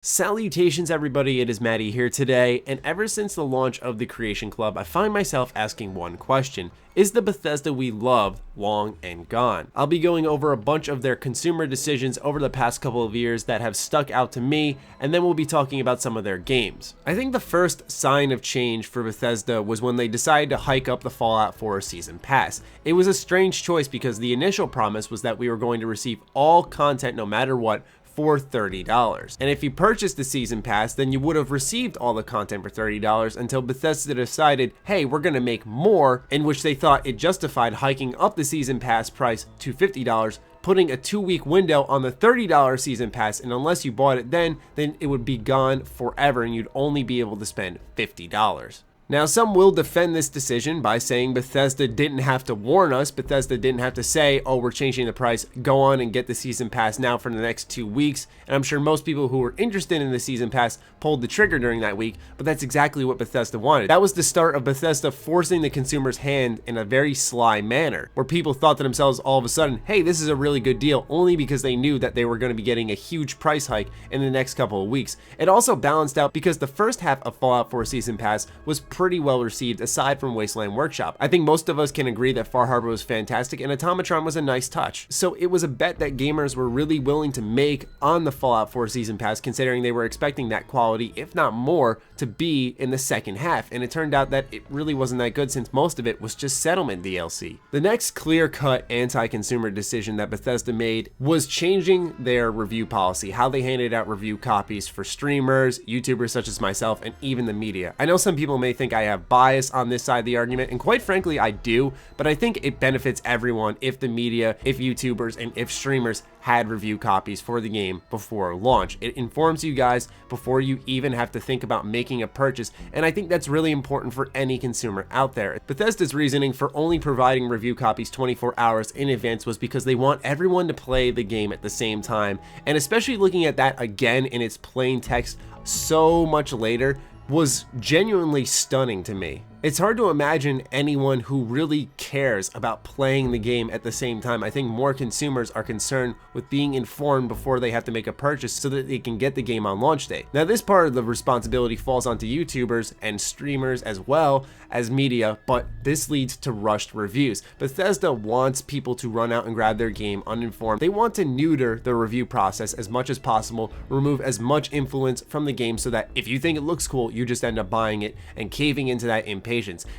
Salutations everybody, it is Matty here today, and ever since the launch of the Creation Club, I find myself asking one question. Is the Bethesda we love long and gone? I'll be going over a bunch of their consumer decisions over the past couple of years that have stuck out to me, and then we'll be talking about some of their games. I think the first sign of change for Bethesda was when they decided to hike up the Fallout 4 Season Pass. It was a strange choice because the initial promise was that we were going to receive all content no matter what for $30. And if you purchased the season pass, then you would have received all the content for $30 until Bethesda decided, hey, we're gonna make more, in which they thought it justified hiking up the season pass price to $50, putting a 2-week window on the $30 season pass, and unless you bought it then it would be gone forever and you'd only be able to spend $50. Now, some will defend this decision by saying Bethesda didn't have to warn us, Bethesda didn't have to say, oh, we're changing the price, go on and get the season pass now for the next 2 weeks, and I'm sure most people who were interested in the season pass pulled the trigger during that week, but that's exactly what Bethesda wanted. That was the start of Bethesda forcing the consumer's hand in a very sly manner, where people thought to themselves all of a sudden, hey, this is a really good deal, only because they knew that they were going to be getting a huge price hike in the next couple of weeks. It also balanced out because the first half of Fallout 4 Season Pass was pretty well received aside from Wasteland Workshop. I think most of us can agree that Far Harbor was fantastic and Automatron was a nice touch. So it was a bet that gamers were really willing to make on the Fallout 4 Season Pass, considering they were expecting that quality, if not more, to be in the second half. And it turned out that it really wasn't that good since most of it was just settlement DLC. The next clear-cut anti-consumer decision that Bethesda made was changing their review policy, how they handed out review copies for streamers, YouTubers such as myself, and even the media. I know some people may think I have bias on this side of the argument, and quite frankly I do, but I think it benefits everyone if the media, if YouTubers, and if streamers had review copies for the game before launch. It informs you guys before you even have to think about making a purchase, and I think that's really important for any consumer out there. Bethesda's reasoning for only providing review copies 24 hours in advance was because they want everyone to play the game at the same time, and especially looking at that again in its plain text so much later was genuinely stunning to me. It's hard to imagine anyone who really cares about playing the game at the same time. I think more consumers are concerned with being informed before they have to make a purchase so that they can get the game on launch day. Now, this part of the responsibility falls onto YouTubers and streamers as well as media, but this leads to rushed reviews. Bethesda wants people to run out and grab their game uninformed. They want to neuter the review process as much as possible, remove as much influence from the game so that if you think it looks cool, you just end up buying it and caving into that impatience.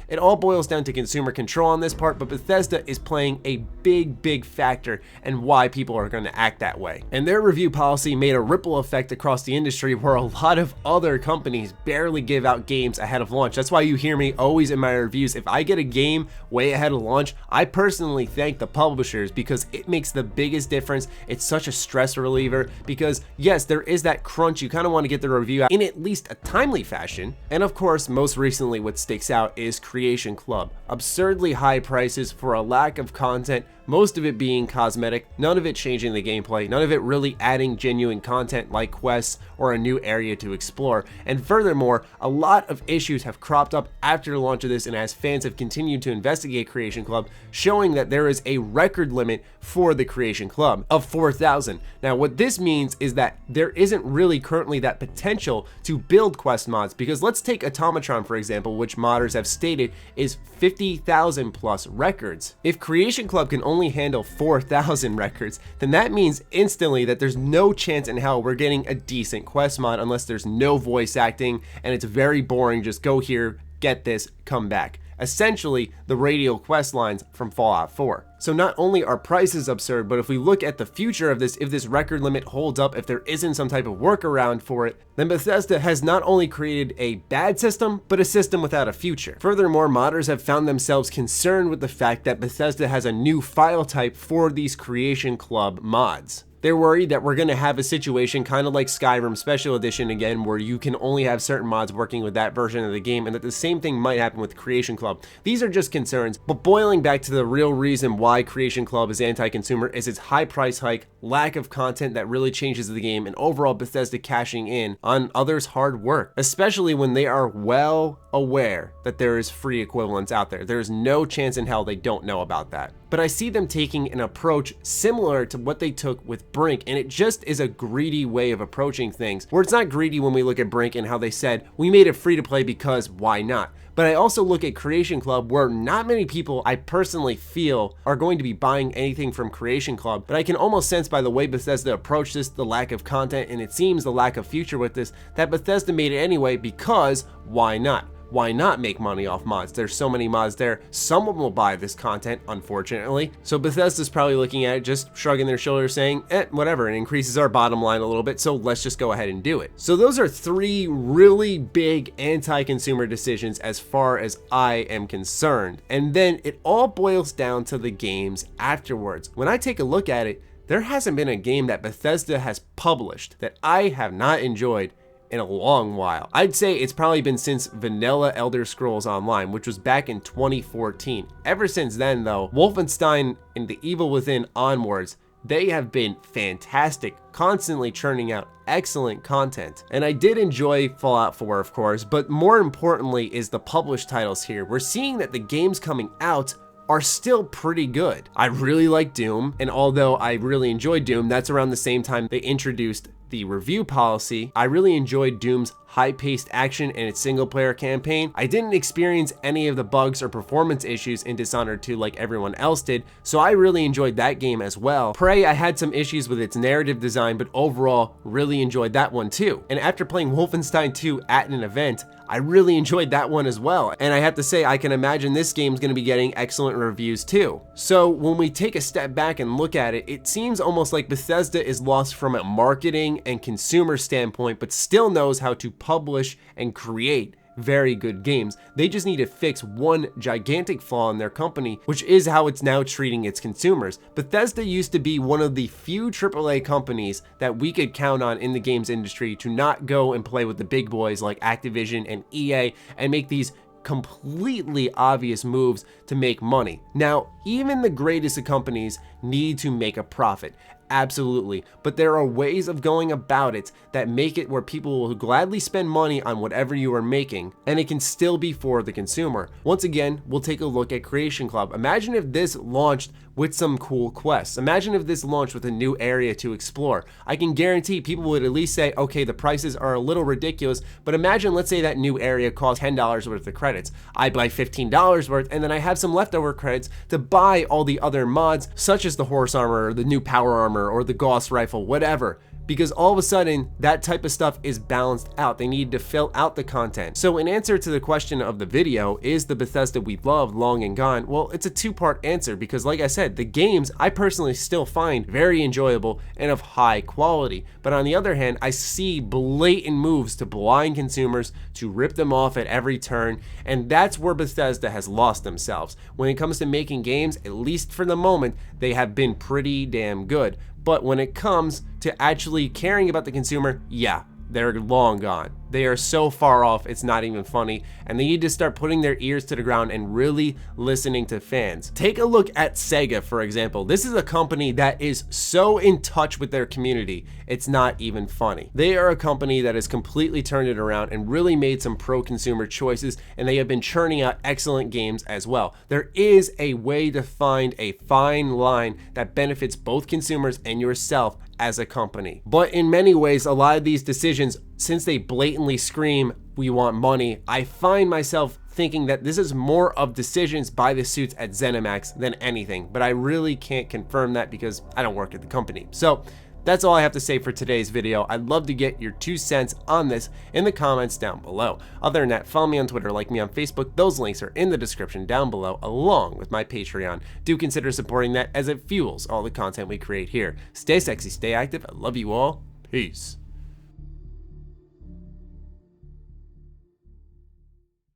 It all boils down to consumer control on this part, but Bethesda is playing a big factor in why people are going to act that way. And their review policy made a ripple effect across the industry where a lot of other companies barely give out games ahead of launch. That's why you hear me always in my reviews, if I get a game way ahead of launch, I personally thank the publishers because it makes the biggest difference. It's such a stress reliever because yes, there is that crunch. You kind of want to get the review out in at least a timely fashion. And of course, most recently what sticks out is Creation Club. Absurdly high prices for a lack of content, most of it being cosmetic, none of it changing the gameplay, none of it really adding genuine content like quests or a new area to explore. And furthermore, a lot of issues have cropped up after the launch of this, and as fans have continued to investigate Creation Club, showing that there is a record limit for the Creation Club of 4,000. Now, what this means is that there isn't really currently that potential to build quest mods, because let's take Automatron for example, which modders have stated is 50,000 plus records. If Creation Club can only handle 4,000 records, then that means instantly that there's no chance in hell we're getting a decent quest mod unless there's no voice acting and it's very boring, just go here, get this, come back. Essentially the radial quest lines from Fallout 4. So not only are prices absurd, but if we look at the future of this, if this record limit holds up, if there isn't some type of workaround for it, then Bethesda has not only created a bad system, but a system without a future. Furthermore, modders have found themselves concerned with the fact that Bethesda has a new file type for these Creation Club mods. They're worried that we're going to have a situation kind of like Skyrim Special Edition again, where you can only have certain mods working with that version of the game, and that the same thing might happen with Creation Club. These are just concerns, but boiling back to the real reason why Creation Club is anti-consumer is its high price hike, lack of content that really changes the game, and overall Bethesda cashing in on others' hard work, especially when they are well aware that there is free equivalents out there. There is no chance in hell they don't know about that. But but I see them taking an approach similar to what they took with Brink, and it just is a greedy way of approaching things, where it's not greedy when we look at Brink and how they said, we made it free to play because why not? But I also look at Creation Club, where not many people I personally feel are going to be buying anything from Creation Club, but I can almost sense by the way Bethesda approached this, the lack of content, and it seems the lack of future with this, that Bethesda made it anyway because why not? Why not make money off mods? There's so many mods there. Someone will buy this content, unfortunately. So Bethesda's probably looking at it, just shrugging their shoulders saying, whatever, it increases our bottom line a little bit, so let's just go ahead and do it. So those are three really big anti-consumer decisions as far as I am concerned. And then it all boils down to the games afterwards. When I take a look at it, there hasn't been a game that Bethesda has published that I have not enjoyed in a long while. I'd say it's probably been since vanilla Elder Scrolls Online, which was back in 2014. Ever since then though, Wolfenstein and The Evil Within onwards, they have been fantastic, constantly churning out excellent content. And I did enjoy Fallout 4, of course, but more importantly is the published titles here. We're seeing that the games coming out are still pretty good. I really like Doom, and although I really enjoyed Doom, that's around the same time they introduced the review policy. I really enjoyed Doom's high-paced action and its single-player campaign. I didn't experience any of the bugs or performance issues in Dishonored 2 like everyone else did, so I really enjoyed that game as well. Prey, I had some issues with its narrative design, but overall, really enjoyed that one too. And after playing Wolfenstein 2 at an event, I really enjoyed that one as well. And I have to say, I can imagine this game's gonna be getting excellent reviews too. So when we take a step back and look at it, it seems almost like Bethesda is lost from a marketing and consumer standpoint, but still knows how to publish and create very good games. They just need to fix one gigantic flaw in their company, which is how it's now treating its consumers. Bethesda used to be one of the few AAA companies that we could count on in the games industry to not go and play with the big boys like Activision and EA and make these completely obvious moves to make money. Now, even the greatest of companies need to make a profit. Absolutely, but there are ways of going about it that make it where people will gladly spend money on whatever you are making, and it can still be for the consumer. Once again, we'll take a look at Creation Club. Imagine if this launched with some cool quests. Imagine if this launched with a new area to explore. I can guarantee people would at least say, okay, the prices are a little ridiculous, but imagine, let's say that new area costs $10 worth of credits. I buy $15 worth, and then I have some leftover credits to buy all the other mods, such as the horse armor, or the new power armor, or the Gauss rifle, whatever. Because all of a sudden, that type of stuff is balanced out. They need to fill out the content. So in answer to the question of the video, is the Bethesda we love long and gone? Well, it's a two-part answer because like I said, the games I personally still find very enjoyable and of high quality. But on the other hand, I see blatant moves to blind consumers, to rip them off at every turn, and that's where Bethesda has lost themselves. When it comes to making games, at least for the moment, they have been pretty damn good. But when it comes to actually caring about the consumer, yeah, they're long gone. They are so far off, it's not even funny, and they need to start putting their ears to the ground and really listening to fans. Take a look at Sega, for example. This is a company that is so in touch with their community, it's not even funny. They are a company that has completely turned it around and really made some pro-consumer choices, and they have been churning out excellent games as well. There is a way to find a fine line that benefits both consumers and yourself as a company. But in many ways, a lot of these decisions, since they blatantly scream, we want money, I find myself thinking that this is more of decisions by the suits at ZeniMax than anything, but I really can't confirm that because I don't work at the company. So that's all I have to say for today's video. I'd love to get your 2 cents on this in the comments down below. Other than that, follow me on Twitter, like me on Facebook. Those links are in the description down below, along with my Patreon. Do consider supporting that as it fuels all the content we create here. Stay sexy, stay active. I love you all. Peace.